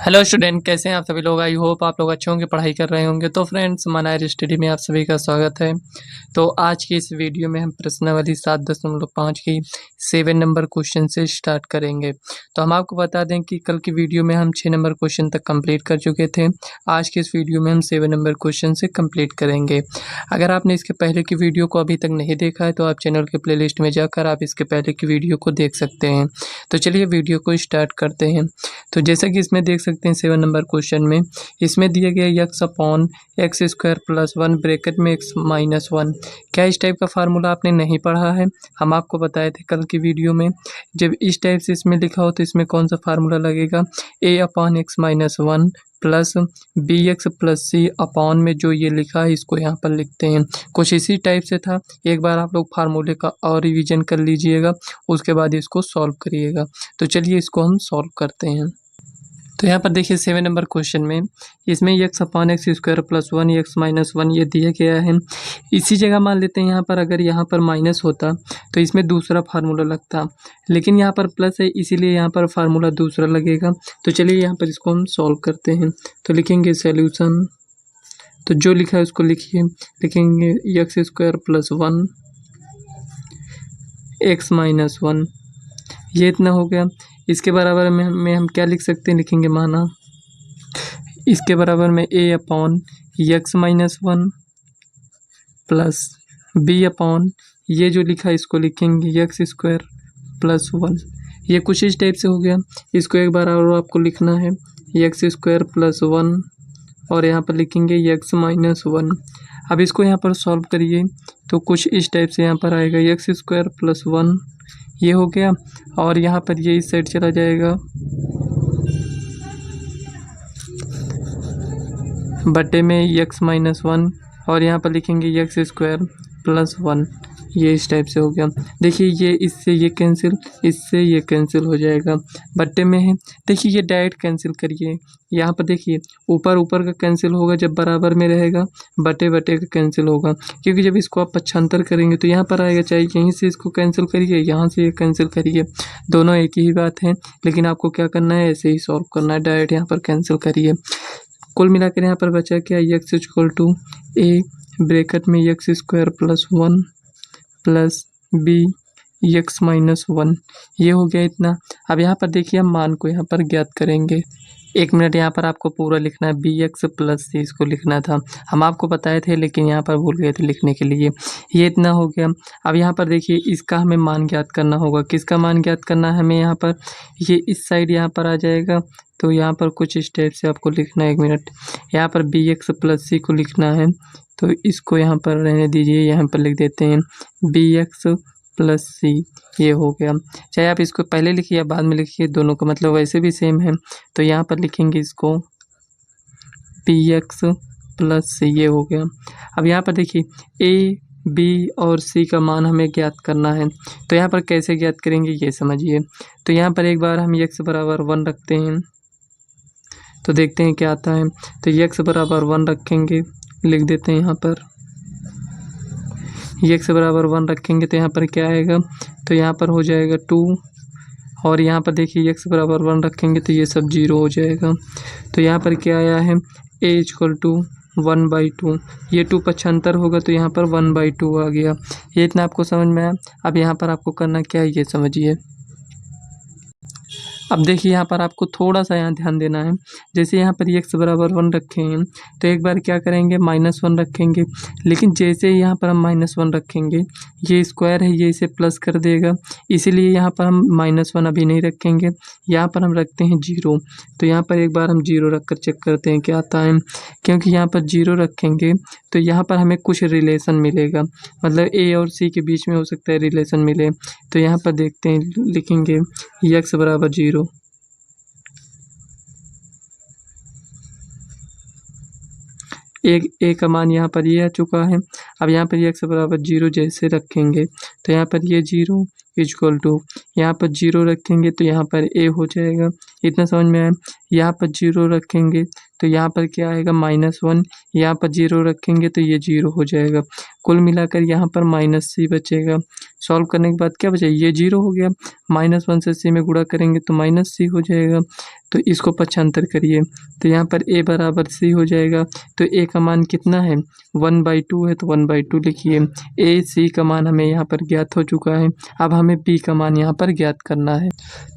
Hello student, कैसे हैं आप सभी लोग। आई होप आप लोग अच्छे होंगे, पढ़ाई कर रहे होंगे। तो फ्रेंड्स, मनायर स्टडी में आप सभी का स्वागत है। तो आज की इस वीडियो में हम प्रश्नावली 7.5 की 7 नंबर क्वेश्चन से स्टार्ट करेंगे। तो हम आपको बता दें कि कल की वीडियो में हम 6 नंबर क्वेश्चन तक कंप्लीट कर चुके थे। आज की इस वीडियो में हम 7 नंबर क्वेश्चन से कंप्लीट करेंगे। अगर आपने इसके पहले की वीडियो को अभी तक नहीं देखा है तो आप चैनल के प्ले लिस्ट में जाकर आप इसके पहले की वीडियो को देख सकते हैं। तो चलिए वीडियो को स्टार्ट करते हैं। तो जैसा कि इसमें देख सकते हैं 7 नंबर क्वेश्चन में इसमें दिया गया x upon x square plus 1 bracket में एक्स माइनस 1। क्या इस टाइप का फार्मूला आपने नहीं पढ़ा है? हम आपको बताए थे कल की वीडियो में। जब इस टाइप से इसमें लिखा हो तो इसमें कौन सा फार्मूला लगेगा? A upon x minus 1 plus b x plus c upon में जो ये लिखा है इसको यहाँ पर लिखते हैं। कुछ इसी टाइप से था। एक बार आप लोग फार्मूले का और रिवीजन कर लीजिएगा, उसके बाद इसको सॉल्व करिएगा। तो चलिए इसको हम सॉल्व करते हैं। तो यहाँ पर देखिए 7 नंबर क्वेश्चन में इसमें x upon x square plus 1 x minus 1 ये दिया गया है। इसी जगह मान लेते हैं यहाँ पर अगर यहाँ पर माइनस होता तो इसमें दूसरा फार्मूला लगता, लेकिन यहाँ पर प्लस है इसीलिए यहाँ पर फार्मूला दूसरा लगेगा। तो चलिए यहाँ पर इसको हम सॉल्व करते हैं। तो लिखेंगे सॉल्यूशन, तो जो लिखा है उसको लिखिए। लिखेंगे x square plus 1 x minus 1, ये इतना हो गया। इसके बराबर में हम क्या लिख सकते हैं? लिखेंगे माना इसके बराबर में a upon x minus 1 plus b upon ये जो लिखा है इसको लिखेंगे एक्स स्क्वायर प्लस 1। ये कुछ इस टाइप से हो गया। इसको एक बार और आपको लिखना है एक्स स्क्वायर प्लस 1 और यहाँ पर लिखेंगे एक्स माइनस 1। अब इसको यहाँ पर सॉल्व करिए तो कुछ इस टाइप से यहाँ पर आएगा एक्स स्क्वायर प्लस 1, ये हो गया। और यहाँ पर ये इस साइड चला जाएगा बटे में एक्स माइनस 1 और यहाँ पर लिखेंगे एक्स स्क्वायर प्लस 1, ये इस टाइप से हो गया। देखिए ये इससे ये कैंसिल, इससे ये कैंसिल हो जाएगा, बट्टे में है। देखिए ये डायरेक्ट कैंसिल करिए। यहाँ पर देखिए ऊपर ऊपर का कैंसिल होगा जब बराबर में रहेगा, बटे बटे का कैंसिल होगा, क्योंकि जब इसको आप पक्षांतर करेंगे तो यहाँ पर आएगा, चाहे यहीं से इसको कैंसिल करिए यहाँ से ये कैंसिल करिए, दोनों एक ही बात है। लेकिन आपको क्या करना है, ऐसे ही सॉल्व करना है, डायरेक्ट यहाँ पर कैंसिल करिए। कुल मिलाकर यहाँ पर बचा क्या, x equal to a bracket में x square plus 1 plus b x minus 1, ये हो गया इतना। अब यहाँ पर देखिए हम मान को यहाँ पर ज्ञात करेंगे। 1 मिनट, यहाँ पर आपको पूरा लिखना है, बी एक्स प्लस सी इसको लिखना था। हम आपको बताए थे लेकिन यहाँ पर भूल गए थे लिखने के लिए। ये इतना हो गया। अब यहाँ पर देखिए इसका हमें मान ज्ञात करना होगा। किसका मान ज्ञात करना है हमें? यहाँ पर ये इस साइड यहाँ पर आ जाएगा, तो यहाँ पर कुछ इस टाइप से आपको लिखना है। 1 मिनट, यहाँ पर बी एक्स प्लस सी को लिखना है, तो इसको यहाँ पर रहने दीजिए, यहाँ पर लिख देते हैं बी एक्स प्लस सी, ये हो गया। चाहे आप इसको पहले लिखिए या बाद में लिखिए, दोनों का मतलब वैसे भी सेम है। तो यहाँ पर लिखेंगे इसको बी एक्स प्लस सी, ये हो गया। अब यहाँ पर देखिए ए बी और सी का मान हमें ज्ञात करना है, तो यहाँ पर कैसे ज्ञात करेंगे ये समझिए। तो यहाँ पर एक बार हम एक्स बराबर 1 रखते हैं, तो देखते हैं क्या आता है। तो एक्स बराबर 1 रखेंगे, लिख देते हैं यहाँ पर एक्स बराबर 1 रखेंगे तो यहाँ पर क्या आएगा, तो यहाँ पर हो जाएगा 2। और यहाँ पर देखिए एक्स बराबर 1 रखेंगे तो ये सब 0 हो जाएगा। तो यहाँ पर क्या आया है, ए इक्वल टू 1/2, ये 2 पक्षांतर होगा तो यहाँ पर 1/2 आ गया। ये इतना आपको समझ में आया। अब यहाँ पर आपको करना क्या है ये समझिए। अब देखिए यहाँ पर आपको थोड़ा सा यहाँ ध्यान देना है। जैसे यहाँ पर एक्स बराबर 1 रखे हैं तो एक बार क्या करेंगे, -1 रखेंगे। लेकिन जैसे ही यहाँ पर हम -1 रखेंगे, ये स्क्वायर है ये इसे प्लस कर देगा, इसीलिए यहाँ पर हम -1 अभी नहीं रखेंगे, यहाँ पर हम रखते हैं 0। तो यहाँ पर एक बार हम 0 रख कर चेक करते हैं क्या आता है। क्योंकि यहाँ पर 0 रखेंगे तो यहाँ पर हमें कुछ रिलेशन मिलेगा, मतलब ए और सी के बीच में हो सकता है रिलेशन मिले। तो यहाँ पर देखते हैं, लिखेंगे एक्स बराबर 0, एक ए का मान यहाँ पर ये आ चुका है। अब यहाँ पर एक्स बराबर 0 जैसे रखेंगे तो यहाँ पर ये 0 इक्वल टू, यहाँ पर 0 रखेंगे तो यहाँ पर ए हो जाएगा। इतना समझ में आया। यहाँ पर 0 रखेंगे तो यहाँ पर क्या आएगा -1, यहाँ पर 0 रखेंगे तो ये 0 हो जाएगा। कुल मिलाकर यहाँ पर -c बचेगा। सॉल्व करने के बाद क्या बचेगा, ये 0 हो गया, -1 से c में गुणा करेंगे तो -c हो जाएगा। तो इसको पक्षांतर करिए तो यहाँ पर a बराबर c हो जाएगा। तो a का मान कितना है, 1/2 है, तो 1/2 लिखिए। a c का मान हमें यहाँ पर ज्ञात हो चुका है। अब हमें b का मान यहाँ पर ज्ञात करना है।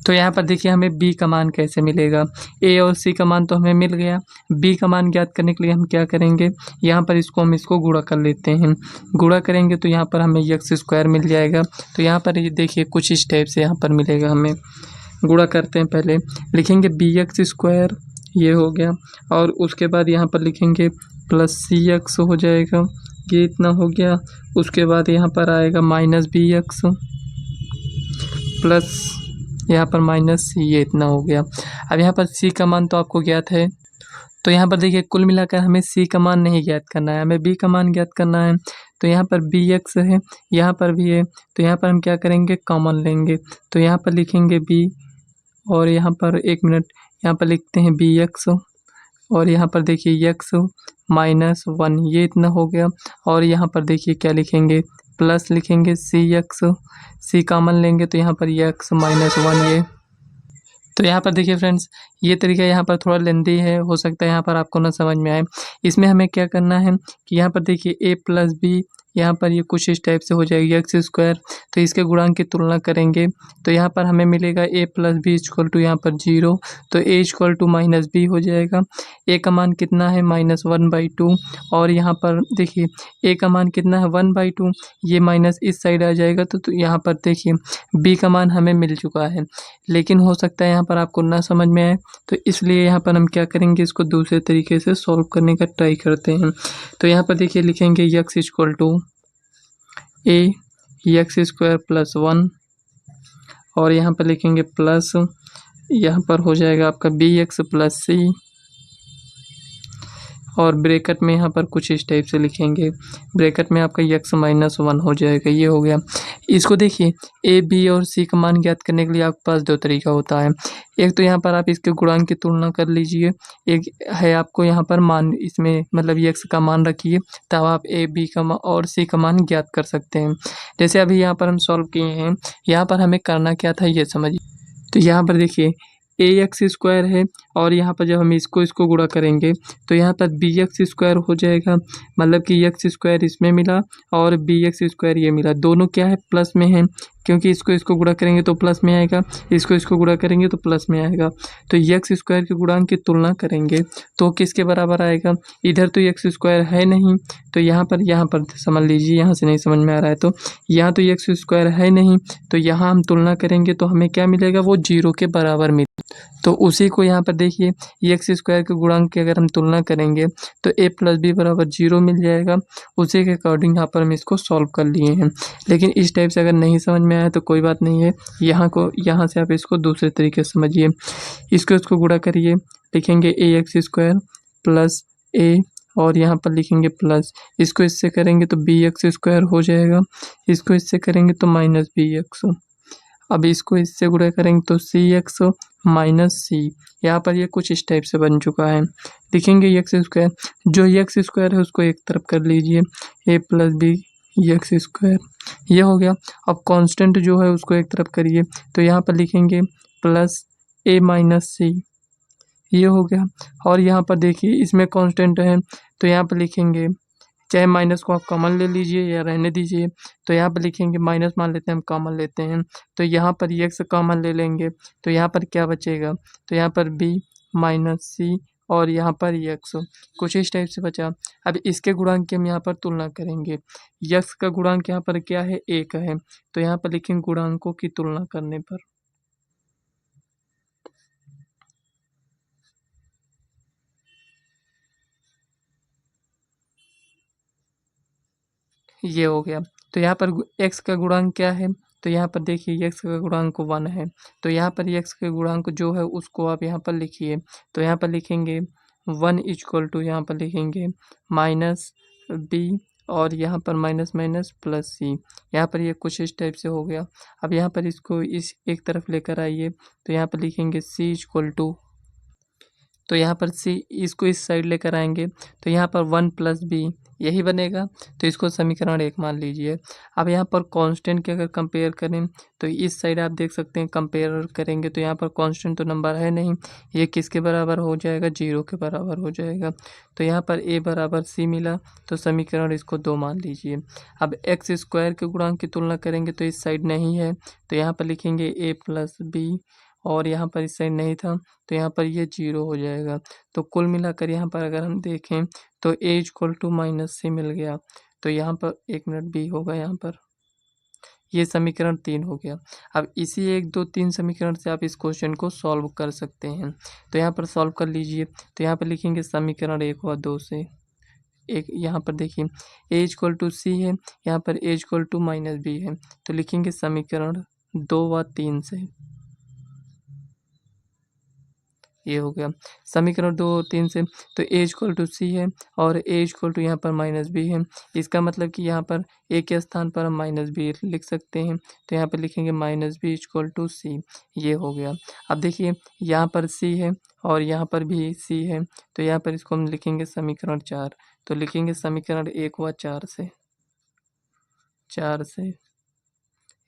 तो यहाँ पर देखिए हमें b का मान कैसे मिलेगा, a और c का मान तो हमें मिल गया। b का मान ज्ञात करने के लिए हम क्या करेंगे, यहाँ पर इसको गुणा कर लेते हैं। गुणा करेंगे तो यहाँ पर हमें x² मिल जाएगा। तो यहाँ पर ये देखिए कुछ इस टाइप से यहाँ पर मिलेगा हमें। गुणा करते हैं, पहले लिखेंगे bx², ये हो गया, और उसके बाद यहाँ पर लिखेंगे +cx हो जाएगा, ये इतना हो गया। उसके बाद यहाँ पर आएगा -bx प्लस यहाँ पर -c, ये इतना हो गया। अब यहाँ पर c का मान तो आपको ज्ञात है, तो यहाँ पर देखिए कुल मिलाकर हमें c का मान नहीं ज्ञात करना है, हमें b का मान ज्ञात करना है। तो यहाँ पर bx है, यहाँ पर भी है, तो यहाँ पर हम क्या करेंगे, कॉमन लेंगे। तो यहाँ पर लिखेंगे b, और यहाँ पर 1 मिनट, यहाँ पर लिखते हैं bx, और यहाँ पर देखिए x -1, ये इतना हो गया। और यहाँ पर देखिए क्या लिखेंगे, प्लस लिखेंगे cx, c कॉमन लेंगे तो यहाँ पर x -1 ये। तो यहाँ पर देखिए फ्रेंड्स, ये तरीका यहाँ पर थोड़ा लेंदी है, हो सकता है यहाँ पर आपको ना समझ में आए। इसमें हमें क्या करना है कि यहाँ पर देखिए a + b, यहाँ पर ये कुछ इस टाइप से हो जाएगी x²। तो इसके गुणांक की तुलना करेंगे तो यहाँ पर हमें मिलेगा a + b = यहाँ पर 0, तो a = -b हो जाएगा। a का मान कितना है, -1/2, और यहाँ पर देखिए a का मान कितना है, 1/2, ये माइनस इस साइड आ जाएगा। तो यहाँ पर देखिए b का मान हमें मिल चुका है, लेकिन हो सकता है यहाँ पर आपको ना समझ में आए, तो इसलिए यहाँ पर हम क्या करेंगे, इसको दूसरे तरीके से सॉल्व करने का ट्राई करते हैं। तो यहाँ पर देखिए लिखेंगे x = a x² + 1, और यहाँ पर लिखेंगे प्लस, यहाँ पर हो जाएगा आपका bx + c, और ब्रैकेट में यहाँ पर कुछ इस टाइप से लिखेंगे, ब्रैकेट में आपका x -1 हो जाएगा, ये हो गया। इसको देखिए a b और c का मान ज्ञात करने के लिए आपके पास 2 तरीका होता है। एक तो यहाँ पर आप इसके गुणांक की तुलना कर लीजिए, एक है आपको यहाँ पर मान, इसमें मतलब x का मान रखिए, तब आप a b का और c का मान ज्ञात कर सकते हैं। जैसे अभी यहाँ पर हम सॉल्व किए हैं, यहाँ पर हमें करना क्या था ये समझिए। तो यहाँ पर देखिए ax² है, और यहाँ पर जब हम इसको गुणा करेंगे तो यहाँ पर bx² हो जाएगा, मतलब कि x² इसमें मिला और bx² ये मिला, दोनों क्या है, प्लस में है, क्योंकि इसको गुणा करेंगे तो प्लस में आएगा, इसको गुणा करेंगे तो प्लस में आएगा। तो x² के गुणांक की तुलना करेंगे तो किसके बराबर आएगा, इधर तो x² है नहीं, तो यहाँ पर समझ लीजिए, यहाँ से नहीं समझ में आ रहा है तो यहाँ तो x² है नहीं, तो यहाँ हम तुलना करेंगे तो हमें क्या मिलेगा, वो 0 के बराबर मिलेगा। तो उसी को यहाँ पर देखिए x² के गुणांक की अगर हम तुलना करेंगे तो a + b = 0 मिल जाएगा। उसी के अकॉर्डिंग यहाँ पर हम इसको सॉल्व कर लिए हैं। लेकिन इस टाइप से अगर नहीं समझ में आया तो कोई बात नहीं है, यहाँ से आप इसको दूसरे तरीके से समझिए। इसको गुणा करिए, लिखेंगे ax² + a, और यहाँ पर लिखेंगे प्लस, इसको इससे करेंगे तो bx² हो जाएगा, इसको इससे करेंगे तो -bx, अब इसको इससे गुणा करेंगे तो cx -c, यहाँ पर ये कुछ इस टाइप से बन चुका है। लिखेंगे x², जो x² है उसको एक तरफ कर लीजिए, a + b x², ये हो गया। अब कांस्टेंट जो है उसको एक तरफ करिए, तो यहाँ पर लिखेंगे +a - c, ये हो गया। और यहाँ पर देखिए इसमें कांस्टेंट है, तो यहाँ पर लिखेंगे, चाहे माइनस को आप कॉमन ले लीजिए या रहने दीजिए, तो यहाँ पर लिखेंगे माइनस, मान लेते हैं हम कॉमन लेते हैं, तो यहाँ पर x कॉमन ले लेंगे तो यहाँ पर क्या बचेगा, तो यहाँ पर b - c, और यहाँ पर x, कुछ इस टाइप से बचा। अब इसके गुणांक की हम यहाँ पर तुलना करेंगे, x का गुणांक यहाँ पर क्या है, 1 है, तो यहाँ पर लिखेंगे गुणांकों की तुलना करने पर, ये हो गया। तो यहाँ पर x का गुणांक क्या है, तो यहाँ पर देखिए x का गुणांक 1 है, तो यहाँ पर x के गुणांक जो है उसको आप यहाँ पर लिखिए, तो यहाँ पर लिखेंगे 1 = यहाँ पर लिखेंगे -b, और यहाँ पर माइनस माइनस प्लस c, यहाँ पर ये कुछ इस टाइप से हो गया। अब यहाँ पर इसको इस एक तरफ लेकर आइए, तो यहाँ पर लिखेंगे c = तो यहाँ पर सी इसको इस साइड लेकर आएंगे तो यहाँ पर 1 प्लस बी यही बनेगा, तो इसको समीकरण 1 मान लीजिए। अब यहाँ पर कांस्टेंट की अगर कंपेयर करें तो इस साइड आप देख सकते हैं कंपेयर करेंगे तो यहाँ पर कांस्टेंट तो नंबर है नहीं, ये किसके बराबर हो जाएगा, 0 के बराबर हो जाएगा। तो यहाँ पर ए बराबर सी मिला, तो समीकरण इसको 2 मान लीजिए। अब एक्स स्क्वायर के गुणांक की तुलना करेंगे तो इस साइड नहीं है, तो यहाँ पर लिखेंगे ए प्लस बी, और यहाँ पर इस साइड नहीं था तो यहाँ पर ये 0 हो जाएगा। तो कुल मिलाकर यहाँ पर अगर हम देखें तो ए इक्वल टू माइनस सी मिल गया, तो यहाँ पर 1 मिनट बी होगा यहाँ पर, ये समीकरण 3 हो गया। अब इसी 1 2 3 समीकरण से आप इस क्वेश्चन को सॉल्व कर सकते हैं। तो यहाँ पर सॉल्व कर लीजिए, तो यहाँ पर लिखेंगे समीकरण 1 व 2 से एक, यहाँ पर देखिए ए इक्वल टू सी है, यहाँ पर ए इक्वल टू माइनस बी है, तो लिखेंगे समीकरण 2 व 3 से, ये हो गया समीकरण 2 और 3 से। तो ए इक्वल टू सी है और ए इक्वल टू यहाँ पर माइनस बी है, इसका मतलब कि यहाँ पर ए के स्थान पर हम माइनस बी लिख सकते हैं, तो यहाँ पर लिखेंगे माइनस बी इक्वल टू सी, ये हो गया। अब देखिए यहाँ पर सी है और यहाँ पर भी सी है, तो यहाँ पर इसको हम लिखेंगे समीकरण 4, तो लिखेंगे समीकरण 1 व 4 से, 4 से,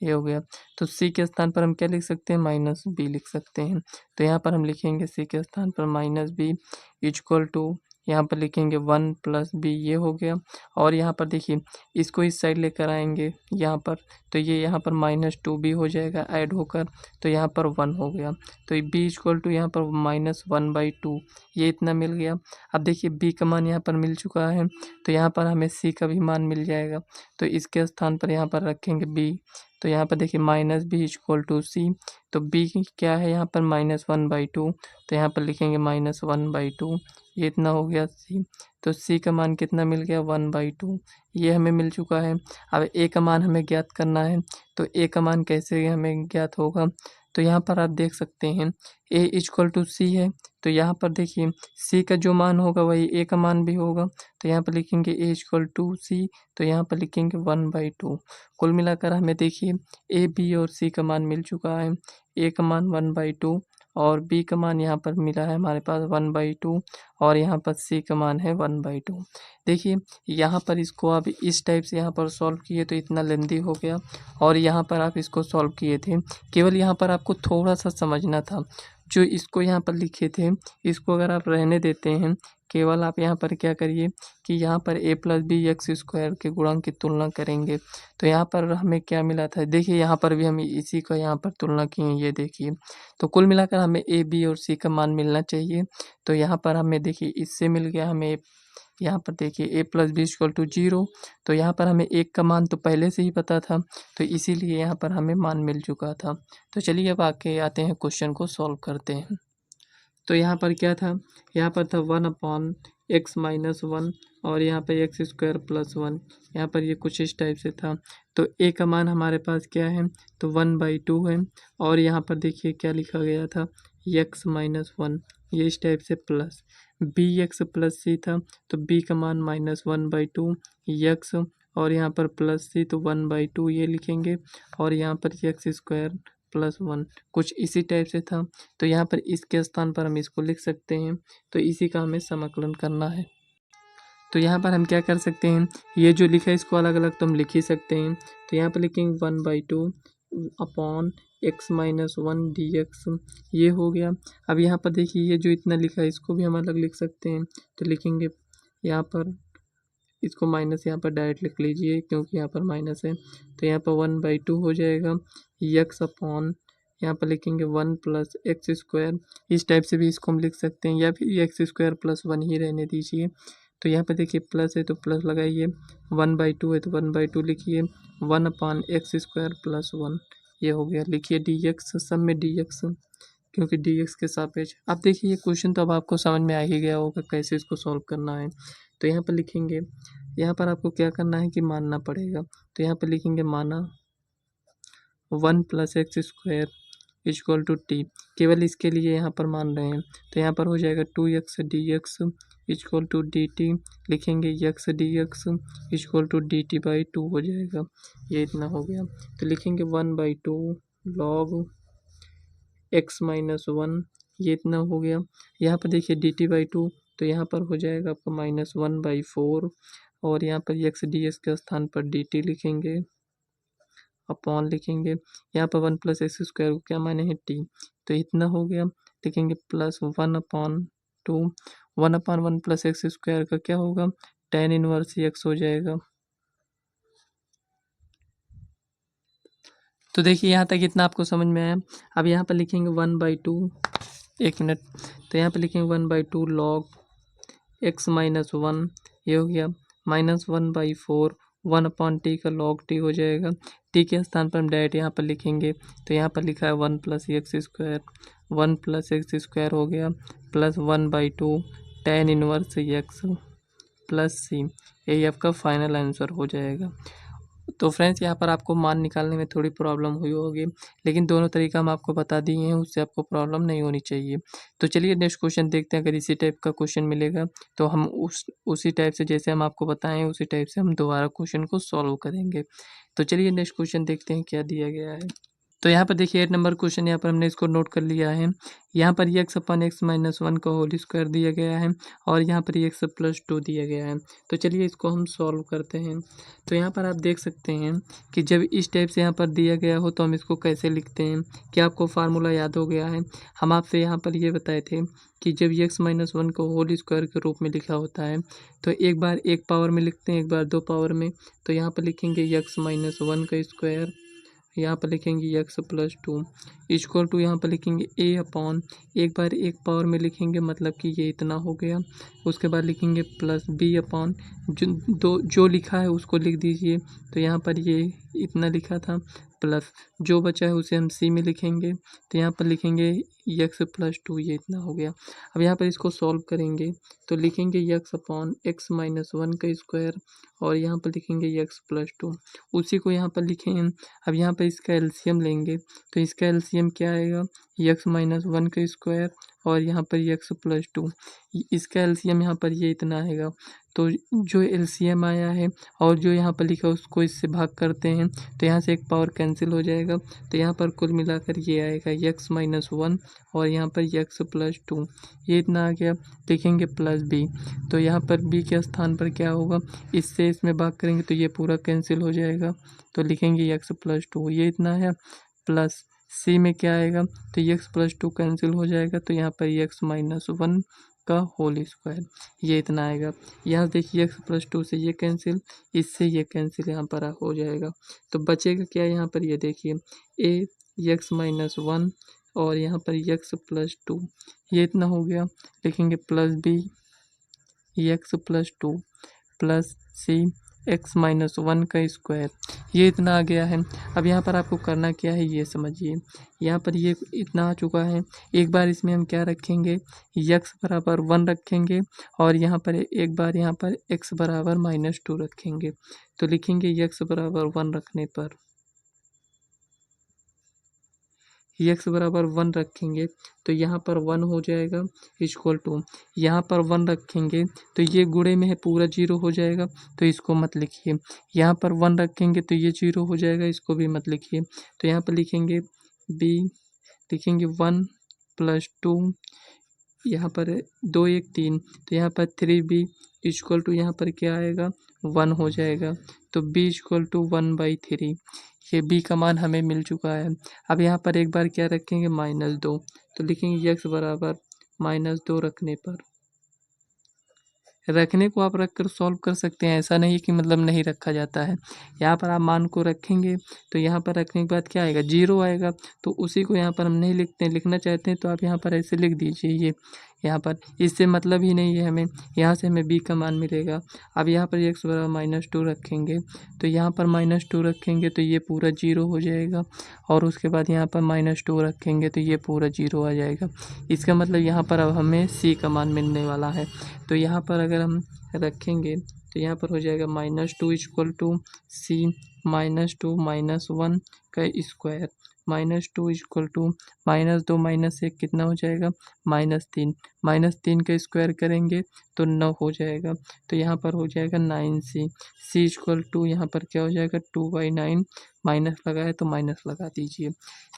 ये हो गया। तो सी के स्थान पर हम क्या लिख सकते हैं, माइनस बी लिख सकते हैं, तो यहाँ पर हम लिखेंगे सी के स्थान पर माइनस बी इक्वल टू, यहाँ पर लिखेंगे 1 प्लस बी, ये हो गया। और यहाँ पर देखिए इसको इस साइड लेकर आएंगे यहाँ पर, तो ये यहाँ पर -2 बी हो जाएगा ऐड होकर, तो यहाँ पर 1 हो गया, तो बी इक्वल टू यहाँ पर -1/2, ये इतना मिल गया। अब देखिए बी का मान यहाँ पर मिल चुका है, तो यहाँ पर हमें सी का भी मान मिल जाएगा, तो इसके स्थान पर यहाँ पर रखेंगे बी, तो यहाँ पर देखिए माइनस बी इक्वल टू सी, तो बी क्या है यहाँ पर -1/2, तो यहाँ पर लिखेंगे -1/2, ये इतना हो गया सी। तो सी का मान कितना मिल गया, 1/2, ये हमें मिल चुका है। अब ए का मान हमें ज्ञात करना है, तो ए का मान कैसे हमें ज्ञात होगा, तो यहाँ पर आप देख सकते हैं ए इक्वल टू सी है, तो यहाँ पर देखिए सी का जो मान होगा वही ए का मान भी होगा, तो यहाँ पर लिखेंगे ए इक्वल टू सी, तो यहाँ पर लिखेंगे 1/2। कुल मिलाकर हमें देखिए ए बी और सी का मान मिल चुका है, ए का मान 1/2 और बी का मान यहाँ पर मिला है हमारे पास 1/2 और यहाँ पर सी का मान है 1/2। देखिए यहाँ पर इसको आप इस टाइप से यहाँ पर सॉल्व किए तो इतना लेंदी हो गया, और यहाँ पर आप इसको सॉल्व किए थे, केवल यहाँ पर आपको थोड़ा सा समझना था। जो इसको यहाँ पर लिखे थे इसको अगर आप रहने देते हैं, केवल आप यहाँ पर क्या करिए कि यहाँ पर ए प्लस बी एक्स स्क्वायर के गुणांक की तुलना करेंगे, तो यहाँ पर हमें क्या मिला था, देखिए यहाँ पर भी हम इसी का यहाँ पर तुलना किए, ये देखिए। तो कुल मिलाकर हमें ए बी और सी का मान मिलना चाहिए, तो यहाँ पर हमें देखिए इससे मिल गया हमें, यहाँ पर देखिए ए प्लस बी इक्वल टू 0, तो यहाँ पर हमें एक का मान तो पहले से ही पता था, तो इसीलिए यहाँ पर हमें मान मिल चुका था। तो चलिए अब आके आते हैं क्वेश्चन को सॉल्व करते हैं। तो यहाँ पर क्या था, यहाँ पर था 1/x-1 और यहाँ पर एक्स स्क्वायर प्लस 1, यहाँ पर ये कुछ इस टाइप से था। तो ए का मान हमारे पास क्या है, तो 1/2 है, और यहाँ पर देखिए क्या लिखा गया था, x-1, ये इस टाइप से प्लस बी एक्स प्लस सी था, तो बी का मान -1/2 एक्स, और यहाँ पर प्लस सी, तो 1/2 ये लिखेंगे, और यहाँ पर एक्स स्क्वायर प्लस 1 कुछ इसी टाइप से था, तो यहाँ पर इसके स्थान पर हम इसको लिख सकते हैं, तो इसी का हमें समाकलन करना है। तो यहाँ पर हम क्या कर सकते हैं, ये जो लिखा है इसको अलग अलग तो हम लिख ही सकते हैं, तो यहाँ पर लिखेंगे 1/2 अपॉन x-1 dx, ये हो गया। अब यहाँ पर देखिए ये जो इतना लिखा है इसको भी हम अलग लिख सकते हैं, तो लिखेंगे यहाँ पर इसको माइनस यहाँ पर डायरेक्ट लिख लीजिए क्योंकि यहाँ पर माइनस है, तो यहाँ पर 1/2 हो जाएगा x अपॉन, यहाँ पर लिखेंगे 1 प्लस एक्स स्क्वायर, इस टाइप से भी इसको हम लिख सकते हैं, या फिर एक्स स्क्वायर प्लस 1 ही रहने दीजिए। तो यहाँ पर देखिए प्लस है तो प्लस लगाइए, 1/2 है तो 1/2 लिखिए, 1 अपॉन एक्स स्क्वायर प्लस 1, ये हो गया। लिखिए dx, सब में dx, क्योंकि dx के सापेक्ष। अब देखिए ये क्वेश्चन तो अब आपको समझ में आ ही गया होगा कैसे इसको सॉल्व करना है। तो यहाँ पर लिखेंगे, यहाँ पर आपको क्या करना है कि मानना पड़ेगा, तो यहाँ पर लिखेंगे माना 1 plus x square equal to t, केवल इसके लिए यहाँ पर मान रहे हैं, तो यहाँ पर हो जाएगा 2x dx equal to d t, लिखेंगे x dx equal to dt/2 हो जाएगा, ये इतना हो गया। तो लिखेंगे 1/2 log x-1 ये इतना हो गया। यहाँ पर देखिए dt/2, तो यहाँ पर हो जाएगा आपका -1/4 और यहाँ पर एक्स डी एस के स्थान पर dt लिखेंगे, अपॉन लिखेंगे। यहाँ पर 1 + x² को क्या माने हैं t, तो इतना हो गया। लिखेंगे +1/2, 1/1 + x² का क्या होगा, tan इनवर्स x हो जाएगा। तो देखिए यहाँ तक इतना आपको समझ में आया। अब यहाँ पर लिखेंगे 1/2, एक मिनट, तो यहाँ पर लिखेंगे 1/2 log x - 1, ये हो गया -1/4, 1/t का log t हो जाएगा। t के स्थान पर हम डायरेक्ट यहाँ पर लिखेंगे, तो यहाँ पर लिखा है 1 + x², 1 + x² हो गया +1/2 tan inverse x plus c, यही आपका फाइनल आंसर हो जाएगा। तो फ्रेंड्स यहाँ पर आपको मान निकालने में थोड़ी प्रॉब्लम हुई होगी, लेकिन दोनों तरीका हम आपको बता दिए हैं, उससे आपको प्रॉब्लम नहीं होनी चाहिए। तो चलिए नेक्स्ट क्वेश्चन देखते हैं। अगर इसी टाइप का क्वेश्चन मिलेगा तो हम उसी टाइप से, जैसे हम आपको बताएं उसी टाइप से हम दोबारा क्वेश्चन को सॉल्व करेंगे। तो चलिए नेक्स्ट क्वेश्चन देखते हैं क्या दिया गया है। तो यहाँ पर देखिए 8 नंबर क्वेश्चन, यहाँ पर हमने इसको नोट कर लिया है। यहाँ पर x/(x-1) का होल स्क्वायर दिया गया है और यहाँ पर x + 2 दिया गया है। तो चलिए इसको हम सॉल्व करते हैं। तो यहाँ पर आप देख सकते हैं कि जब इस टाइप से यहाँ पर दिया गया हो तो हम इसको कैसे लिखते हैं। क्या आपको फार्मूला याद हो गया है? हम आपसे यहाँ पर ये बताए थे कि जब x-1 को होल स्क्वायर के रूप में लिखा होता है तो एक बार एक पावर में लिखते हैं, एक बार दो पावर में। तो यहाँ पर लिखेंगे x-1 का स्क्वायर, यहाँ पर लिखेंगे x + 2 इक्वल टू, यहाँ पर लिखेंगे a/, एक बार एक पावर में लिखेंगे मतलब कि ये इतना हो गया। उसके बाद लिखेंगे +b/, जो लिखा है उसको लिख दीजिए। तो यहाँ पर ये इतना लिखा था, प्लस जो बचा है उसे हम c में लिखेंगे। तो यहाँ पर लिखेंगे x + 2, ये इतना हो गया। अब यहाँ पर इसको सॉल्व करेंगे तो लिखेंगे x/(x-1) का स्क्वायर और यहाँ पर लिखेंगे x + 2, उसी को यहाँ पर लिखें हम। अब यहाँ पर इसका एलसीएम लेंगे तो इसका एलसीएम क्या आएगा, x-1 का स्क्वायर और यहाँ पर x + 2, इसका एलसीएम यहाँ पर ये इतना आएगा। तो जो एलसीएम आया है और जो यहाँ पर लिखा है उसको इससे भाग करते हैं तो यहाँ से एक पावर कैंसिल हो जाएगा। तो यहाँ पर कुल मिलाकर ये आएगा x-1 और यहाँ पर x + 2, ये इतना आ गया। लिखेंगे +b, तो यहाँ पर b के स्थान पर क्या होगा, इससे इसमें भाग करेंगे तो ये पूरा कैंसिल हो जाएगा। तो लिखेंगे x + 2, ये इतना है, प्लस c में क्या आएगा, तो x + 2 कैंसिल हो जाएगा। तो यहाँ पर x-1 का होल स्क्वायर, ये इतना आएगा। यहाँ देखिए x + 2 से ये कैंसिल, इससे ये कैंसिल यहाँ पर हो जाएगा। तो बचेगा क्या यहाँ पर, ये देखिए a x-1 और यहाँ पर x + 2, ये इतना हो गया। लिखेंगे +b x + 2 plus c x-1 का स्क्वायर, ये इतना आ गया है। अब यहाँ पर आपको करना क्या है ये समझिए। यहाँ पर ये इतना आ चुका है, एक बार इसमें हम क्या रखेंगे, x = 1 रखेंगे और यहाँ पर एक बार यहाँ पर x = -2 रखेंगे। तो लिखेंगे x = 1 रखने पर, x = 1 रखेंगे तो यहाँ पर 1 हो जाएगा इक्वल टू, यहाँ पर 1 रखेंगे तो ये गुणे में है पूरा 0 हो जाएगा, तो इसको मत लिखिए। यहाँ पर 1 रखेंगे तो ये 0 हो जाएगा, इसको भी मत लिखिए। तो यहाँ पर लिखेंगे b, लिखेंगे 1 + 2, यहाँ पर 2 1 3, तो यहाँ पर 3b इक्वल टू, यहाँ पर क्या आएगा 1 हो जाएगा। तो b = 1/3, ये b का मान हमें मिल चुका है। अब यहाँ पर एक बार क्या रखेंगे, -2, तो लिखेंगे x = -2 रखने पर, रखने को आप रख कर सॉल्व कर सकते हैं, ऐसा नहीं कि मतलब नहीं रखा जाता है। यहाँ पर आप मान को रखेंगे तो यहाँ पर रखने के बाद क्या आएगा, 0 आएगा। तो उसी को यहाँ पर हम नहीं लिखते हैं, लिखना चाहते हैं तो आप यहाँ पर ऐसे लिख दीजिए। ये यहाँ पर इससे मतलब ही नहीं है हमें, यहाँ से हमें b का मान मिलेगा। अब यहाँ पर x = -2 रखेंगे तो यहाँ पर -2 रखेंगे तो ये पूरा 0 हो जाएगा और उसके बाद यहाँ पर -2 रखेंगे तो ये पूरा 0 आ जाएगा। इसका मतलब यहाँ पर अब हमें c का मान मिलने वाला है। तो यहाँ पर अगर हम रखेंगे तो यहाँ पर हो जाएगा -2 इक्वल टू c -2 -1 का स्क्वायर, -2 इक्वल टू -2 -1 कितना हो जाएगा, -3, -3 का स्क्वायर करेंगे तो 9 हो जाएगा। तो यहाँ पर हो जाएगा 9c, c इक्वल टू यहाँ पर क्या हो जाएगा 2/9, माइनस लगाए तो माइनस लगा दीजिए,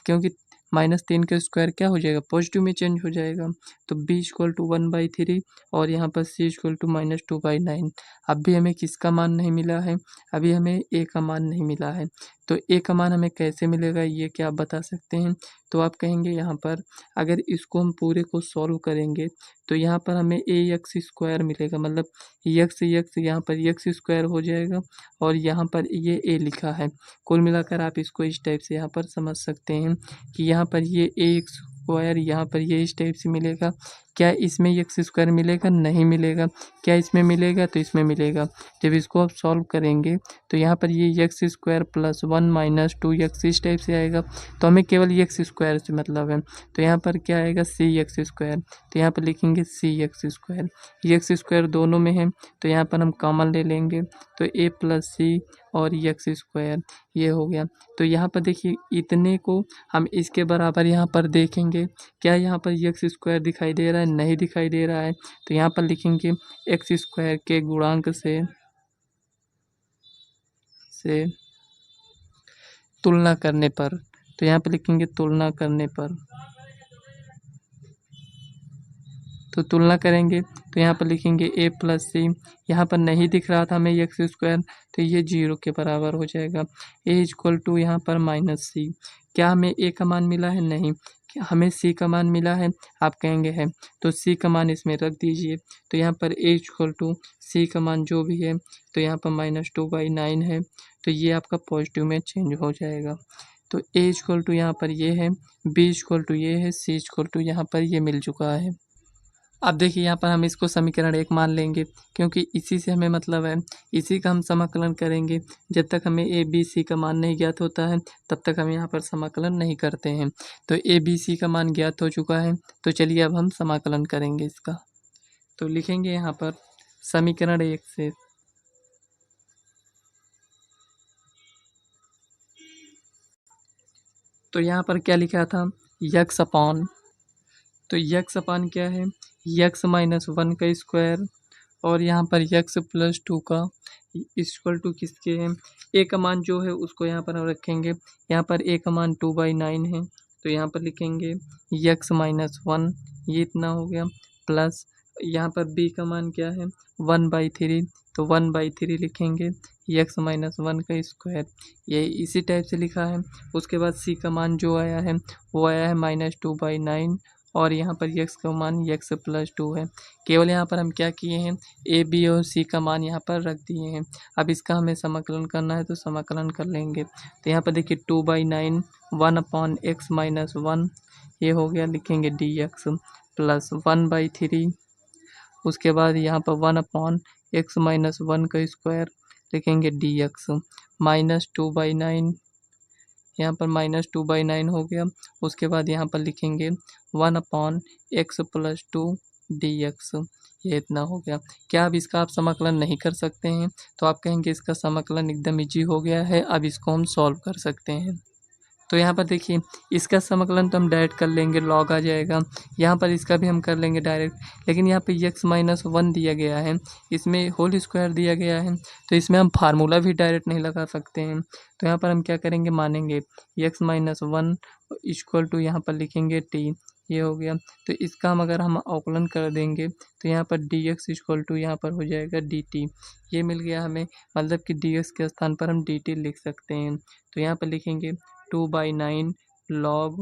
क्योंकि -3 का स्क्वायर क्या हो जाएगा, पॉजिटिव में चेंज हो जाएगा। तो b इक्वल टू 1/3 और यहाँ पर c इक्वल टू -2/9। अब भी हमें किसका मान नहीं मिला है, अभी हमें a का मान नहीं मिला है। तो a का मान हमें कैसे मिलेगा, ये क्या आप बता सकते हैं। तो आप कहेंगे यहाँ पर अगर इसको हम पूरे को सॉल्व करेंगे तो यहाँ पर हमें ax स्क्वायर मिलेगा, मतलब x यहाँ पर x स्क्वायर हो जाएगा और यहाँ पर ये a लिखा है। कुल मिलाकर आप इसको इस टाइप से यहाँ पर समझ सकते हैं कि यहाँ पर ये ax स्क्वायर यहाँ पर ये इस टाइप से मिलेगा। क्या इसमें एक्स स्क्वायर मिलेगा, नहीं मिलेगा। क्या इसमें मिलेगा, तो इसमें मिलेगा। जब इसको आप सॉल्व करेंगे तो यहाँ पर ये x square plus 1 minus 2x इस टाइप से आएगा। तो हमें केवल एक्स स्क्वायर से मतलब है, तो यहाँ पर क्या आएगा सी एक्स स्क्वायर। तो यहाँ पर लिखेंगे सी एक्स स्क्वायर, एक्स स्क्वायर दोनों में है तो यहाँ पर हम कॉमन ले लेंगे तो ए प्लस सी और एक्स स्क्वायर ये हो गया। तो यहाँ पर देखिए इतने को हम इसके बराबर यहाँ पर देखेंगे, क्या यहाँ पर एक्स स्क्वायर दिखाई दे रहा है, नहीं दिखाई दे रहा है। तो यहाँ पर लिखेंगे एक्स स्क्वायर के गुणांक से तुलना करने पर, तो यहाँ पर लिखेंगे तुलना करने पर। तो तुलना करेंगे तो यहाँ पर लिखेंगे ए प्लस सी, यहाँ पर नहीं दिख रहा था हमें एक्स स्क्वायर तो ये 0 के बराबर हो जाएगा। ए इक्वल टू यहाँ पर माइनस सी। क्या हमें ए का मान मिला है, नहीं। क्या हमें सी का मान मिला है, आप कहेंगे है, तो सी का मान इसमें रख दीजिए। तो यहाँ पर ए इक्वल टू सी का मान जो भी है तो यहाँ पर -2/9 है, तो ये आपका पॉजिटिव में चेंज हो जाएगा। तो ए इक्वल टू यहाँ पर ये है, बी इक्वल टू ये है, सी इक्वल टू यहाँ पर ये मिल चुका है। अब देखिए यहाँ पर हम इसको समीकरण 1 मान लेंगे क्योंकि इसी से हमें मतलब है, इसी का हम समाकलन करेंगे। जब तक हमें ए बी सी का मान नहीं ज्ञात होता है तब तक हम यहाँ पर समाकलन नहीं करते हैं। तो ए बी सी का मान ज्ञात हो चुका है, तो चलिए अब हम समाकलन करेंगे इसका। तो लिखेंगे यहाँ पर समीकरण 1 से तो यहाँ पर क्या लिखा था यक्स अपॉन, तो यक्स अपान क्या है यक्स माइनस 1 का स्क्वायर और यहाँ पर यक्स प्लस 2 का इक्वल टू किसके हैं, ए का मान जो है उसको यहाँ पर हम रखेंगे। यहाँ पर ए का मान 2/9 है तो यहाँ पर लिखेंगे यक्स माइनस 1, ये इतना हो गया, प्लस यहाँ पर बी का मान क्या है 1/3, तो 1/3 लिखेंगे यक्स माइनस 1 का स्क्वायर, ये इसी टाइप से लिखा है। उसके बाद सी का मान जो आया है वो आया है -2/9 और यहाँ पर यक्स का मान यक्स प्लस 2 है। केवल यहाँ पर हम क्या किए हैं ए बी और सी का मान यहाँ पर रख दिए हैं। अब इसका हमें समाकलन करना है तो समाकलन कर लेंगे। तो यहाँ पर देखिए 2/9 1/x माइनस 1 ये हो गया, लिखेंगे डी एक्स प्लस 1/3, उसके बाद यहाँ पर 1/x माइनस 1 का स्क्वायर लिखेंगे डी एक्स -2/9, यहाँ पर -2/9 हो गया। उसके बाद यहाँ पर लिखेंगे 1/x प्लस 2 dx, ये इतना हो गया। क्या अब इसका आप समाकलन नहीं कर सकते हैं, तो आप कहेंगे इसका समाकलन एकदम इजी हो गया है, अब इसको हम सॉल्व कर सकते हैं। तो यहाँ पर देखिए इसका समाकलन तो हम डायरेक्ट कर लेंगे, लॉग आ जाएगा। यहाँ पर इसका भी हम कर लेंगे डायरेक्ट, लेकिन यहाँ पे x माइनस 1 दिया गया है, इसमें होल स्क्वायर दिया गया है, तो इसमें हम फार्मूला भी डायरेक्ट नहीं लगा सकते हैं। तो यहाँ पर हम क्या करेंगे, मानेंगे x माइनस 1 इक्वल टू यहाँ पर लिखेंगे t, ये हो गया। तो इसका हम अगर हम अवकलन कर देंगे तो यहाँ पर डी एक्स इक्वल टू यहाँ पर हो जाएगा डी टी, ये मिल गया हमें, मतलब कि डी एक्स के स्थान पर हम डी टी लिख सकते हैं। तो यहाँ पर लिखेंगे 2/9 log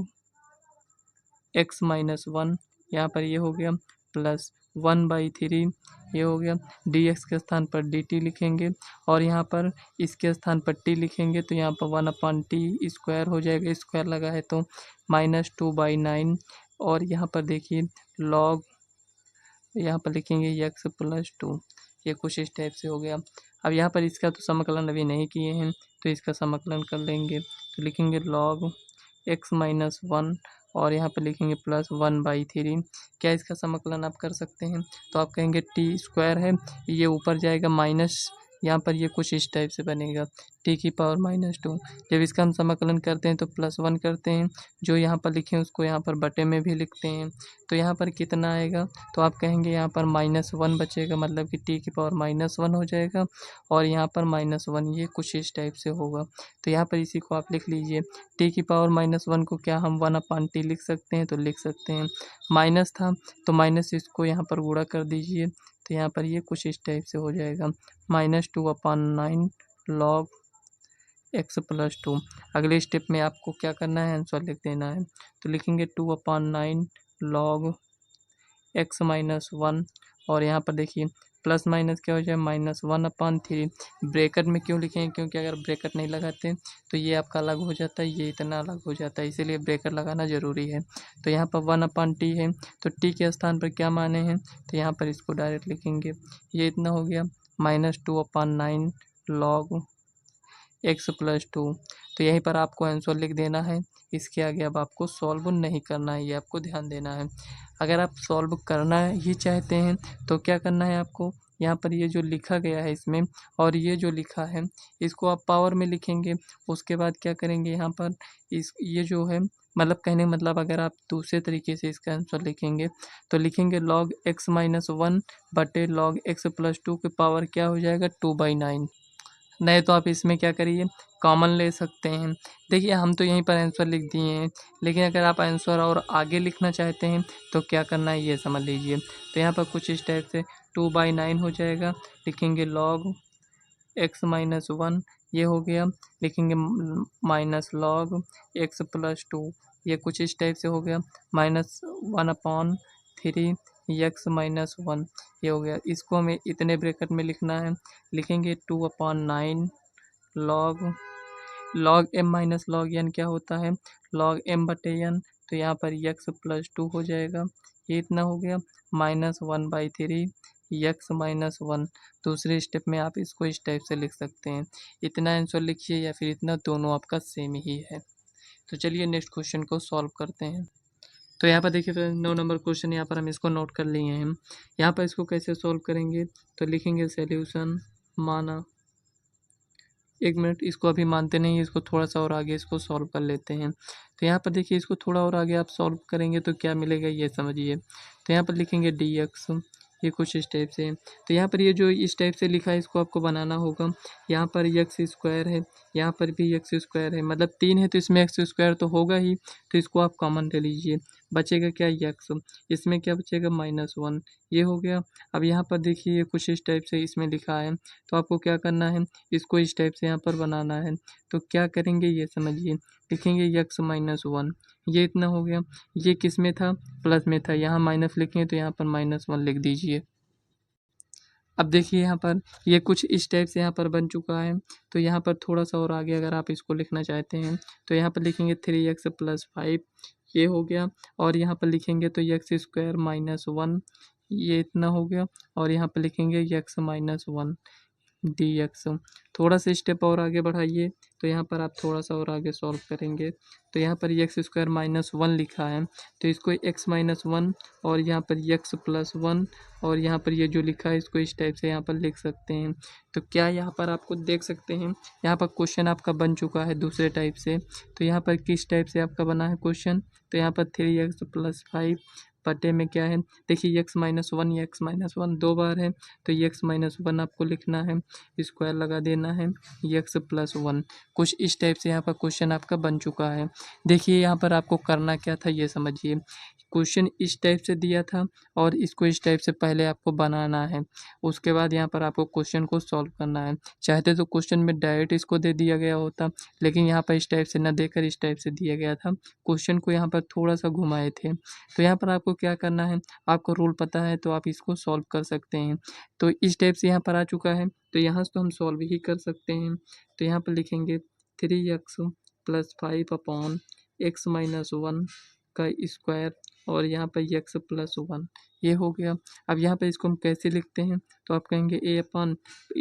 x माइनस 1, यहाँ पर ये हो गया, प्लस 1/3 ये हो गया, dx के स्थान पर dt लिखेंगे और यहाँ पर इसके स्थान पर t लिखेंगे तो यहाँ पर 1/t स्क्वायर हो जाएगा, स्क्वायर लगा है तो -2/9 और यहाँ पर देखिए log यहाँ पर लिखेंगे x प्लस 2, ये कुछ इस टाइप से हो गया। अब यहाँ पर इसका तो समाकलन अभी नहीं किए हैं तो इसका समाकलन कर लेंगे। तो लिखेंगे log x माइनस 1 और यहाँ पर लिखेंगे प्लस 1/3। क्या इसका समाकलन आप कर सकते हैं, तो आप कहेंगे टी स्क्वायर है, ये ऊपर जाएगा माइनस यहाँ पर ये कुछ इस टाइप से बनेगा टी की पावर -2। जब इसका हम समाकलन करते हैं तो +1 करते हैं, जो यहाँ पर लिखे हैं उसको यहाँ पर बटे में भी लिखते हैं। तो यहाँ पर कितना आएगा, तो आप कहेंगे यहाँ पर -1 बचेगा, मतलब कि टी की पावर -1 हो जाएगा और यहाँ पर -1, ये कुछ इस टाइप से होगा। तो यहाँ पर इसी को आप लिख लीजिए, टी की पावर -1 को क्या हम 1/t लिख सकते हैं, तो लिख सकते हैं। माइनस था तो माइनस इसको यहाँ पर गुणा कर दीजिए, तो यहाँ पर ये कुछ इस टाइप से हो जाएगा -2/9 log x+2। अगले स्टेप में आपको क्या करना है, आंसर लिख देना है। तो लिखेंगे 2/9 log x-1 और यहाँ पर देखिए प्लस माइनस क्या हो जाए -1/3। ब्रैकेट में क्यों लिखें, क्योंकि अगर ब्रैकेट नहीं लगाते तो ये आपका अलग हो जाता है, ये इतना अलग हो जाता है, इसीलिए ब्रैकेट लगाना ज़रूरी है। तो यहाँ पर 1/t है, तो t के स्थान पर क्या माने हैं, तो यहाँ पर इसको डायरेक्ट लिखेंगे, ये इतना हो गया -2/9 log x+2। तो यहीं पर आपको आंसर लिख देना है, इसके आगे अब आपको सॉल्व नहीं करना है, ये आपको ध्यान देना है। अगर आप सॉल्व करना ही चाहते हैं तो क्या करना है आपको, यहाँ पर ये जो लिखा गया है इसमें और ये जो लिखा है इसको आप पावर में लिखेंगे। उसके बाद क्या करेंगे, यहाँ पर इस ये जो है मतलब कहने का मतलब अगर आप दूसरे तरीके से इसका आंसर लिखेंगे तो लिखेंगे log x-1 बटे log x+2 की पावर क्या हो जाएगा 2/9। नहीं तो आप इसमें क्या करिए, कॉमन ले सकते हैं। देखिए हम तो यहीं पर आंसर लिख दिए हैं, लेकिन अगर आप आंसर और आगे लिखना चाहते हैं तो क्या करना है ये समझ लीजिए। तो यहाँ पर कुछ इस टाइप से 2/9 हो जाएगा, लिखेंगे log x-1, ये हो गया, लिखेंगे -log x+2, ये कुछ इस टाइप से हो गया, -1/3 x-1, ये हो गया। इसको हमें इतने ब्रैकेट में लिखना है, लिखेंगे 2/9 log m minus log n क्या होता है, log m/n, तो यहाँ पर x+2 हो जाएगा, ये इतना हो गया -1/3 x-1। दूसरे स्टेप में आप इसको इस टाइप से लिख सकते हैं, इतना आंसर लिखिए या फिर इतना, दोनों आपका सेम ही है। तो चलिए नेक्स्ट क्वेश्चन को सॉल्व करते हैं। तो यहाँ पर देखिए फ्रेंड्स 9 नंबर क्वेश्चन यहाँ पर हम इसको नोट कर लिए हैं। यहाँ पर इसको कैसे सॉल्व करेंगे, तो लिखेंगे सॉल्यूशन माना, एक मिनट, इसको अभी मानते नहीं हैं, इसको थोड़ा सा और आगे इसको सॉल्व कर लेते हैं। तो यहाँ पर देखिए इसको थोड़ा और आगे आप सॉल्व करेंगे तो क्या मिलेगा ये समझिए। तो यहाँ पर लिखेंगे dx, ये कुछ इस टाइप से है। तो यहाँ पर ये जो इस टाइप से लिखा है इसको आपको बनाना होगा। यहाँ पर x² है, यहाँ पर भी x² है, मतलब 3 है तो इसमें x² तो होगा ही, तो इसको आप कॉमन ले लीजिए। बचेगा क्या x, इसमें क्या बचेगा -1, ये हो गया। अब यहाँ पर देखिए ये कुछ इस टाइप से इसमें लिखा है, तो आपको क्या करना है, इसको इस टाइप से यहाँ पर बनाना है। तो क्या करेंगे ये समझिए, लिखेंगे x-1, ये इतना हो गया, ये किस में था, प्लस में था, यहाँ माइनस लिखें तो यहाँ पर -1 लिख दीजिए। अब देखिए यहाँ पर ये कुछ इस टाइप से यहाँ पर बन चुका है। तो यहाँ पर थोड़ा सा और आगे अगर आप इसको लिखना चाहते हैं तो यहाँ पर लिखेंगे 3x + 5, ये हो गया। और यहाँ पर लिखेंगे तो x² - 1, ये इतना हो गया। और यहाँ पर लिखेंगे x - 1 dx। थोड़ा सा स्टेप और आगे बढ़ाइए, तो यहाँ पर आप थोड़ा सा और आगे सॉल्व करेंगे। तो यहाँ पर x² - 1 लिखा है, तो इसको x - 1 और यहाँ पर x + 1 और यहाँ पर ये जो लिखा है इसको इस टाइप से यहाँ पर लिख सकते हैं। तो क्या यहाँ पर आपको देख सकते हैं, यहाँ पर क्वेश्चन आपका बन चुका है दूसरे टाइप से। तो यहाँ पर किस टाइप से आपका बना है क्वेश्चन, तो यहाँ पर 3x + 5 बटे में क्या है, देखिए x - 1, x - 1 दो बार है, तो x - 1 आपको लिखना है, स्क्वायर लगा देना है, x + 1। कुछ इस टाइप से यहाँ पर क्वेश्चन आपका बन चुका है। देखिए यहाँ पर आपको करना क्या था ये समझिए। क्वेश्चन इस टाइप से दिया था और इसको इस टाइप से पहले आपको बनाना है, उसके बाद यहाँ पर आपको क्वेश्चन को सॉल्व करना है। चाहते तो क्वेश्चन में डायरेक्ट इसको दे दिया गया होता, लेकिन यहाँ पर इस टाइप से न देकर इस टाइप से दिया गया था, क्वेश्चन को यहाँ पर थोड़ा सा घुमाए थे। तो यहाँ पर आपको क्या करना है, आपको रूल पता है तो आप इसको सॉल्व कर सकते हैं। तो इस टाइप से यहाँ पर आ चुका है, तो यहाँ से तो हम सॉल्व ही कर सकते हैं। तो यहाँ पर लिखेंगे 3x + 5 x - 1 का स्क्वायर और यहाँ पर x + 1, ये हो गया। अब यहाँ पर इसको हम कैसे लिखते हैं, तो आप कहेंगे a/,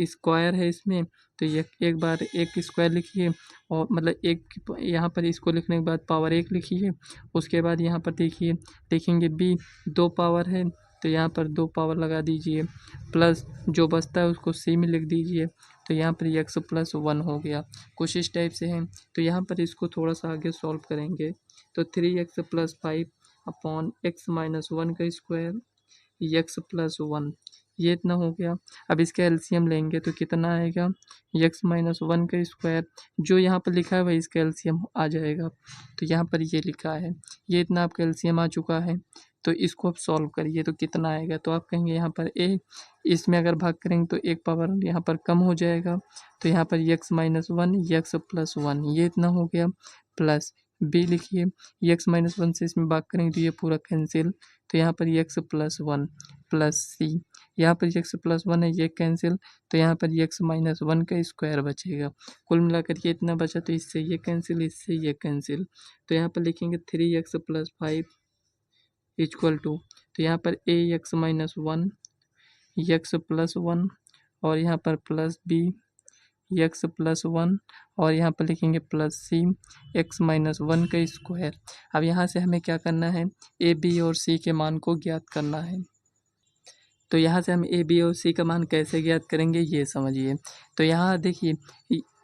स्क्वायर है इसमें, तो एक बार एक स्क्वायर लिखिए और मतलब एक यहाँ पर इसको लिखने के बाद पावर 1 लिखिए। उसके बाद यहाँ पर देखिए लिखेंगे b, 2 पावर है तो यहाँ पर 2 पावर लगा दीजिए, प्लस जो बचता है उसको सी में लिख दीजिए। तो यहाँ पर एक्स प्लस 1 हो गया। कुछ इस टाइप से है। तो यहाँ पर इसको थोड़ा सा आगे सॉल्व करेंगे तो 3x plus 5 upon x minus 1 का स्क्वायर एक्स प्लस 1, ये इतना हो गया। अब इसका एलसीएम लेंगे तो कितना आएगा, एक्स माइनस 1 का स्क्वायर, जो यहाँ पर लिखा है वही इसका एलसीएम आ जाएगा। तो यहाँ पर ये लिखा है, ये इतना आपका एलसीएम आ चुका है। तो इसको आप सॉल्व करिए तो कितना आएगा, तो आप कहेंगे यहाँ पर ए, इसमें अगर भाग करेंगे तो एक पावर यहाँ पर कम हो जाएगा। तो यहाँ पर एक्स माइनस 1 एक्स प्लस 1, ये इतना हो गया। प्लस बी लिखिए, एक्स माइनस 1 से इसमें भाग करेंगे तो ये पूरा कैंसिल। तो यहाँ पर एक्स प्लस 1 प्लस सी, यहाँ पर एक्स प्लस 1 है, ये कैंसिल। तो यहाँ पर एक्स माइनस 1 का स्क्वायर बचेगा। कुल मिलाकर ये इतना बचा, तो इससे ये कैंसिल, इससे ये कैंसिल। तो यहाँ पर लिखेंगे 3x प्लस 5 इक्वल टू, तो यहाँ पर ए एक्स माइनस 1 एक्स प्लस 1 और यहाँ पर प्लस बी एक्स प्लस 1 और यहाँ पर लिखेंगे प्लस सी एक्स माइनस 1 का स्क्वायर। अब यहाँ से हमें क्या करना है, ए बी और सी के मान को ज्ञात करना है। तो यहाँ से हम ए बी और सी का मान कैसे ज्ञात करेंगे ये समझिए। तो यहाँ देखिए,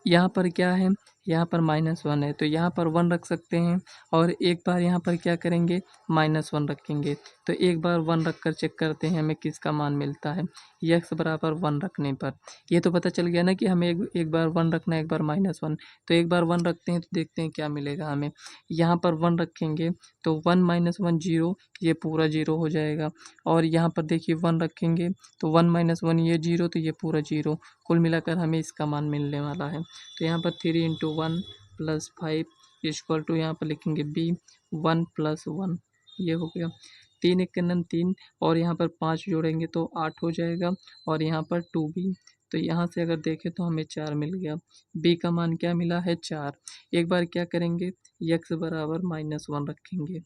यहाँ पर क्या है, यहाँ पर -1 है, तो यहाँ पर 1 रख सकते हैं और एक बार यहाँ पर क्या करेंगे, -1 रखेंगे। तो एक बार 1 रख कर चेक करते हैं हमें किसका मान मिलता है, x बराबर 1 रखने पर। ये तो पता चल गया ना कि हमें एक बार 1 रखना है, एक बार -1। तो एक बार 1 रखते हैं तो देखते हैं क्या मिलेगा हमें। यहाँ पर 1 रखेंगे तो 1 - 1 0, ये पूरा 0 हो जाएगा। और यहाँ पर देखिए 1 रखेंगे तो 1 - 1 ये 0, तो ये पूरा 0। कुल मिलाकर हमें इसका मान मिलने वाला है। तो यहाँ पर 3 × 1 + 5 इक्वल टू, यहाँ पर लिखेंगे b 1 + 1, ये हो गया। 3 × 1 = 3 और यहाँ पर 5 जोड़ेंगे तो 8 हो जाएगा और यहाँ पर 2b। तो यहाँ से अगर देखें तो हमें 4 मिल गया। b का मान क्या मिला है, 4। एक बार क्या करेंगे, x बराबर -1 रखेंगे।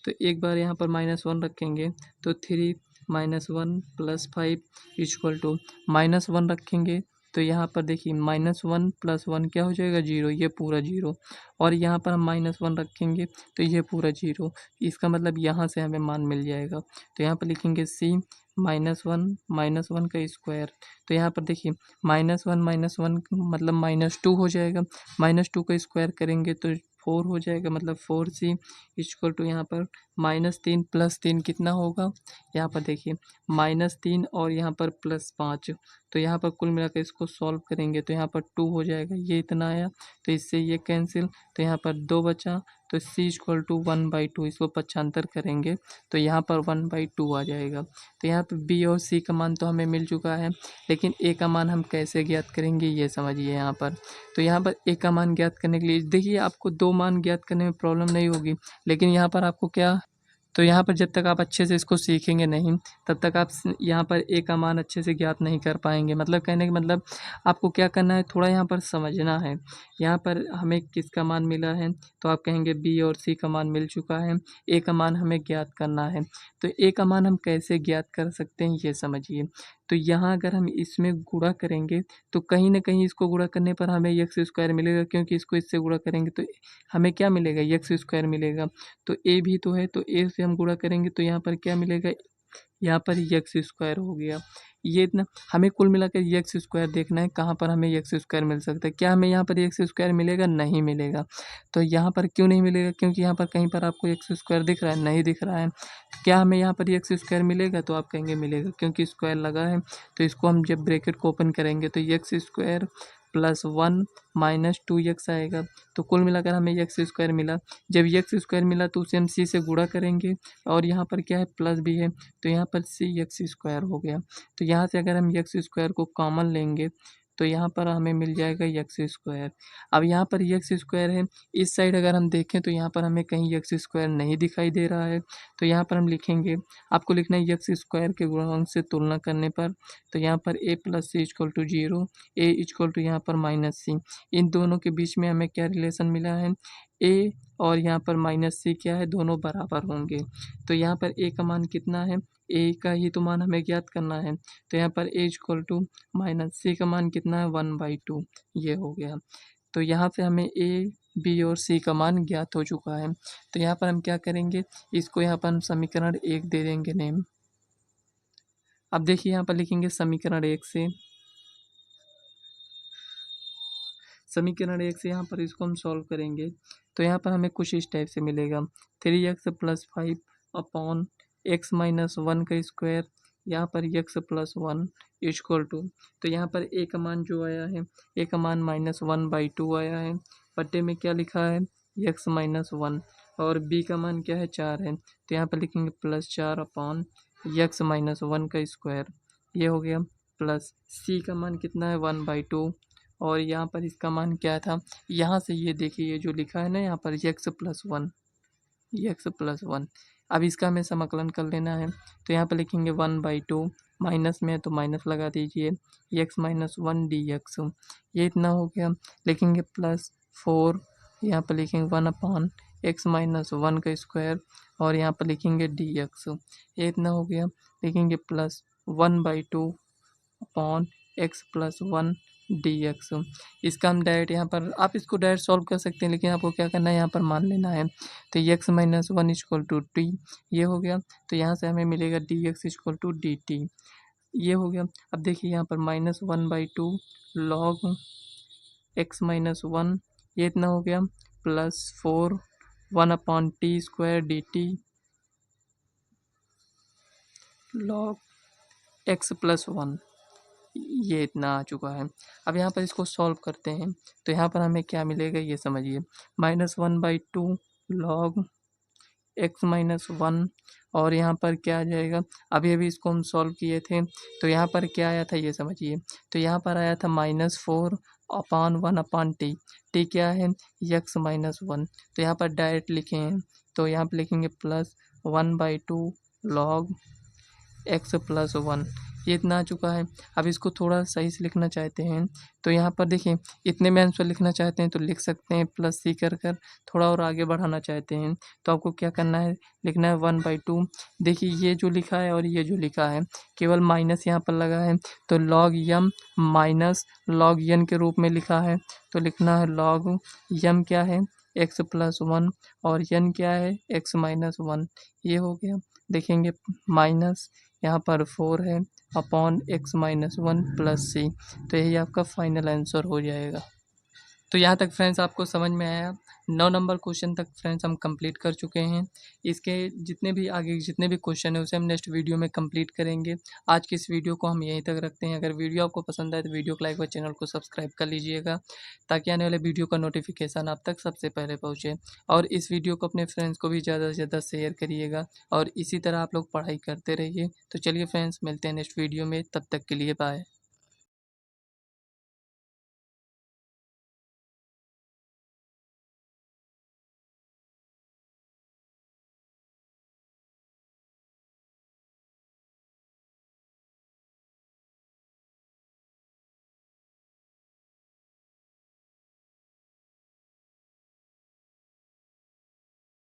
तो एक बार यहाँ पर -1 रखेंगे तो 3 - 1 + 5 इक्वल टू -1 रखेंगे तो यहाँ पर देखिए -1 + 1 क्या हो जाएगा, 0, ये पूरा 0। और यहाँ पर हम -1 रखेंगे तो ये पूरा 0। इसका मतलब यहाँ से हमें मान मिल जाएगा। तो यहाँ पर लिखेंगे c -1 का स्क्वायर। तो यहाँ पर देखिए -1 मतलब -2 हो जाएगा। -2 का स्क्वायर करेंगे तो 4 हो जाएगा, मतलब 4c इक्वल टू, यहाँ पर -3 + 3 कितना होगा, यहाँ पर देखिए -3 और यहाँ पर +5। तो यहाँ पर कुल मिलाकर इसको सॉल्व करेंगे तो यहाँ पर 2 हो जाएगा, ये इतना आया। तो इससे ये कैंसिल, तो यहाँ पर 2 बचा। तो c इक्वल टू 1/2, इसको पक्षांतर करेंगे तो यहाँ पर 1/2 आ जाएगा। तो यहाँ पर b और c का मान तो हमें मिल चुका है, लेकिन a का मान हम कैसे ज्ञात करेंगे ये समझिए यहाँ पर। तो यहाँ पर a का मान ज्ञात करने के लिए देखिए, आपको 2 मान ज्ञात करने में प्रॉब्लम नहीं होगी, लेकिन यहाँ पर आपको क्या, तो यहाँ पर जब तक आप अच्छे से इसको सीखेंगे नहीं, तब तक आप यहाँ पर ए का मान अच्छे से ज्ञात नहीं कर पाएंगे। मतलब कहने का मतलब आपको क्या करना है, थोड़ा यहाँ पर समझना है। यहाँ पर हमें किसका मान मिला है, तो आप कहेंगे बी और सी का मान मिल चुका है, ए का मान हमें ज्ञात करना है। तो ए का मान हम कैसे ज्ञात कर सकते हैं ये समझिए। तो यहाँ अगर हम इसमें गुणा करेंगे तो कहीं ना कहीं इसको गुणा करने पर हमें एक्स स्क्वायर मिलेगा, क्योंकि इसको इससे गुणा करेंगे तो हमें क्या मिलेगा, एक्स स्क्वायर मिलेगा। तो ए भी तो है, तो ए से हम गुणा करेंगे तो यहाँ पर क्या मिलेगा, यहाँ पर एक्स स्क्वायर हो गया। ये इतना हमें कुल मिलाकर एक्स स्क्वायर देखना है, कहाँ पर हमें एक्स स्क्वायर मिल सकता है। क्या हमें यहाँ पर एक्स स्क्वायर मिलेगा, नहीं मिलेगा। तो यहाँ पर क्यों नहीं मिलेगा, क्योंकि यहाँ पर कहीं पर आपको एक्स स्क्वायर दिख रहा है, नहीं दिख रहा है। तो क्या हमें यहाँ पर एक्स स्क्वायर मिलेगा, तो आप कहेंगे मिलेगा, क्योंकि स्क्वायर लगा है। तो इसको हम जब ब्रैकेट को ओपन करेंगे तो एक्स स्क्वायर +1 - 2x आएगा। तो कुल मिलाकर हमें एक्स स्क्वायर मिला। जब एक्स स्क्वायर मिला तो उसे हम सी से गुणा करेंगे और यहाँ पर क्या है, प्लस भी है, तो यहाँ पर सी एक्स स्क्वायर हो गया। तो यहाँ से अगर हम एक्स स्क्वायर को कॉमन लेंगे तो यहाँ पर हमें मिल जाएगा एक्स स्क्वायर। अब यहाँ पर एक्स स्क्वायर है, इस साइड अगर हम देखें तो यहाँ पर हमें कहीं एक्स स्क्वायर नहीं दिखाई दे रहा है। तो यहाँ पर हम लिखेंगे, आपको लिखना है एक्स स्क्वायर के गुणांक से तुलना करने पर। तो यहाँ पर a + c = 0, a = यहाँ पर -c। इन दोनों के बीच में हमें क्या रिलेशन मिला है, a और यहाँ पर -c क्या है, दोनों बराबर होंगे। तो यहाँ पर a का मान कितना है, a का ही तो मान हमें ज्ञात करना है। तो यहाँ पर a = -c का मान कितना है, 1/2, ये हो गया। तो यहाँ पे हमें ए बी और सी का मान ज्ञात हो चुका है। तो यहाँ पर हम क्या करेंगे, इसको यहाँ पर हम समीकरण 1 दे देंगे नेम। अब देखिए यहाँ पर लिखेंगे समीकरण 1 से, समीकरण 1 से यहाँ पर इसको हम सॉल्व करेंगे तो यहाँ पर हमें कुछ इस टाइप से मिलेगा 3x + 5 अपॉन x - 1 का स्क्वायर, यहाँ पर x + 1 इक्वल टू, तो यहाँ पर a का मान जो आया है, a का मान -1/2 आया है, बट्टे में क्या लिखा है x - 1 और b का मान क्या है 4 है, तो यहाँ पर लिखेंगे +4 अपॉन x - 1 का स्क्वायर, ये हो गया, प्लस c का मान कितना है 1/2 और यहाँ पर इसका मान क्या था, यहाँ से ये देखिए ये जो लिखा है ना यहाँ पर x + 1, x + 1, अब इसका हमें समाकलन कर लेना है तो यहाँ पर लिखेंगे 1/2, माइनस में है तो माइनस लगा दीजिए, x - 1 dx, ये इतना हो गया, लिखेंगे +4, यहाँ पर लिखेंगे 1/x - 1 का स्क्वायर और यहाँ पर लिखेंगे dx, ये इतना हो गया, लिखेंगे +1/2 अपॉन x + 1 dx, इसका हम डायरेक्ट यहाँ पर, आप इसको डायरेक्ट सॉल्व कर सकते हैं लेकिन आपको क्या करना है यहाँ पर मान लेना है, तो x - 1 इक्वल टू t, ये हो गया, तो यहाँ से हमें मिलेगा dx इक्वल टू dt, ये हो गया। अब देखिए यहाँ पर -1/2 log x - 1, ये इतना हो गया, +4 1/t² dt log x + 1, ये इतना आ चुका है। अब यहाँ पर इसको सॉल्व करते हैं तो यहाँ पर हमें क्या मिलेगा ये समझिए, -1/2 log x - 1 और यहाँ पर क्या आ जाएगा, अभी इसको हम सॉल्व किए थे तो यहाँ पर क्या आया था ये समझिए, तो यहाँ पर आया था -4 अपॉन 1/t, t क्या है x - 1, तो यहाँ पर डायरेक्ट लिखे हैं तो यहाँ पर लिखेंगे +1/2 log x + 1, ये इतना आ चुका है। अब इसको थोड़ा सही से लिखना चाहते हैं तो यहाँ पर देखिए इतने में आंसर लिखना चाहते हैं तो लिख सकते हैं +c कर थोड़ा और आगे बढ़ाना चाहते हैं तो आपको क्या करना है, लिखना है 1/2, देखिए ये जो लिखा है और ये जो लिखा है केवल माइनस यहाँ पर लगा है तो log m minus log n के रूप में लिखा है, तो लिखना है log m क्या है x + 1 और n क्या है x - 1, ये हो गया, देखेंगे माइनस यहाँ पर 4 है अपॉन x - 1 प्लस c, तो यही आपका फाइनल आंसर हो जाएगा। तो यहाँ तक फ्रेंड्स आपको समझ में आया, 9 नंबर क्वेश्चन तक फ्रेंड्स हम कंप्लीट कर चुके हैं। इसके जितने भी आगे जितने भी क्वेश्चन है उसे हम नेक्स्ट वीडियो में कंप्लीट करेंगे। आज की इस वीडियो को हम यहीं तक रखते हैं। अगर वीडियो आपको पसंद आए तो वीडियो को लाइक और चैनल को सब्सक्राइब कर लीजिएगा ताकि आने वाले वीडियो का नोटिफिकेशन आप तक सबसे पहले पहुँचे, और इस वीडियो को अपने फ्रेंड्स को भी ज़्यादा से ज़्यादा शेयर करिएगा और इसी तरह आप लोग पढ़ाई करते रहिए। तो चलिए फ्रेंड्स मिलते हैं नेक्स्ट वीडियो में, तब तक के लिए बाय।